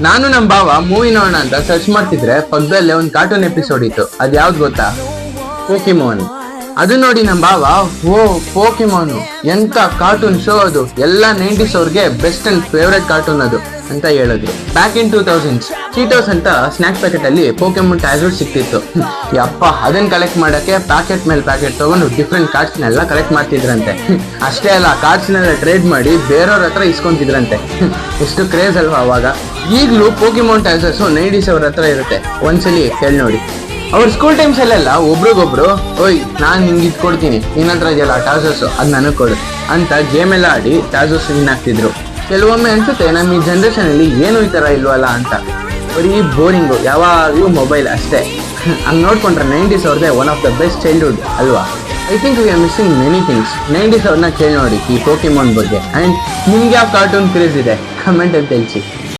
ನಾನು ನಮ್ ಬಾವ ಮೂವಿ ನೋಡೋಣ ಅಂತ ಸರ್ಚ್ ಮಾಡ್ತಿದ್ರೆ ಪಕ್ಕದಲ್ಲೇ ಒಂದು ಕಾರ್ಟೂನ್ ಎಪಿಸೋಡ್ ಇತ್ತು. ಅದ್ ಯಾವ್ದು ಗೊತ್ತಾ? ಪೋಕಿಮೋನ್. ಅದು ನೋಡಿ ನಮ್ ಬಾವ, ಓ ಪೋಕಿಮೋನ್ ಎಂತ ಕಾರ್ಟೂನ್ ಶೋ ಅದು, ಎಲ್ಲ 90s ಅವ್ರಿಗೆ ಬೆಸ್ಟ್ ಅಂಡ್ ಫೇವ್ರೆಟ್ ಕಾರ್ಟೂನ್ ಅದು ಅಂತ ಹೇಳಿದ್ರು. ಬ್ಯಾಕ್ ಇನ್ 2000s ಚೀಟೋಸ್ ಅಂತ ಸ್ನಾಕ್ ಪ್ಯಾಕೆಟ್ ಅಲ್ಲಿ ಪೋಕೆಮೋನ್ ಟ್ಯಾಬ್ಲೆಟ್ ಸಿಕ್ತಿತ್ತು. ಯಪ್ಪ, ಅದನ್ನ ಕಲೆಕ್ಟ್ ಮಾಡಕ್ಕೆ ಪ್ಯಾಕೆಟ್ ಮೇಲೆ ಪ್ಯಾಕೆಟ್ ತಗೊಂಡು ಡಿಫ್ರೆಂಟ್ ಕಾರ್ಡ್ಸ್ ನೆಲ್ಲ ಕಲೆಕ್ಟ್ ಮಾಡ್ತಿದ್ರಂತೆ. ಅಷ್ಟೇ ಅಲ್ಲ, ಕಾರ್ಡ್ಸ್ ನೆಲ್ಲ ಟ್ರೇಡ್ ಮಾಡಿ ಬೇರೆಯವ್ರ ಹತ್ರ ಇಸ್ಕೊಂತಿದ್ರಂತೆ. ಎಷ್ಟು ಕ್ರೇಜ್ ಅಲ್ವಾ ಅವಾಗ. ಈಗಲೂ ಪೋಕಿಮೋನ್ ಟ್ಯಾಬ್ಲೆಟ್ಸ್ 90s ಅವ್ರ ಹತ್ರ ಇರುತ್ತೆ, ಒಂದ್ಸಲಿ ಕೇಳಿ ನೋಡಿ. ಅವ್ರ ಸ್ಕೂಲ್ ಟೈಮ್ಸ್ ಅಲ್ಲೆಲ್ಲ ಒಬ್ರಿಗೊಬ್ರು, ಓಯ್ ನಾನ್ ನಿಂಗೆ ಇದು ಕೊಡ್ತೀನಿ, ನಿನ್ನ ಹತ್ರ ಇದೆಯಲ್ಲ ಟಾಸಸ್ ಅದ್ ನನಗೆ ಕೊಡು ಅಂತ ಗೇಮ್ ಎಲ್ಲ ಆಡಿ ಟಾಸಸ್ ವಿನ್ ಆಗ್ತಿದ್ರು. ಕೆಲವೊಮ್ಮೆ ಅನ್ಸುತ್ತೆ ನಮ್ಮ ಈ ಜನರೇಷನ್ ಅಲ್ಲಿ ಏನು ಈ ತರ ಇಲ್ವಲ್ಲ ಅಂತ. ಬರೀ ಬೋರಿಂಗು, ಯಾವಾಗಲೂ ಮೊಬೈಲ್ ಅಷ್ಟೇ. ಹಂಗೆ ನೋಡ್ಕೊಂಡ್ರೆ 90s ಅವ್ರದ್ದೇ one of the best childhood ಅಲ್ವಾ. I think we are missing many things. 90s ಅವ್ರನ್ನ ಕೇಳಿ ನೋಡಿ ಈ ಪೋಕಿಮೋನ್ ಬಗ್ಗೆ. ಅಂಡ್ ನಿಮ್ಗೆ ಯಾವ ಕಾರ್ಟೂನ್ ಕ್ರೇಜ್ ಇದೆ ಕಮೆಂಟ್ ಅಂತ ತಿಳಿಸಿ.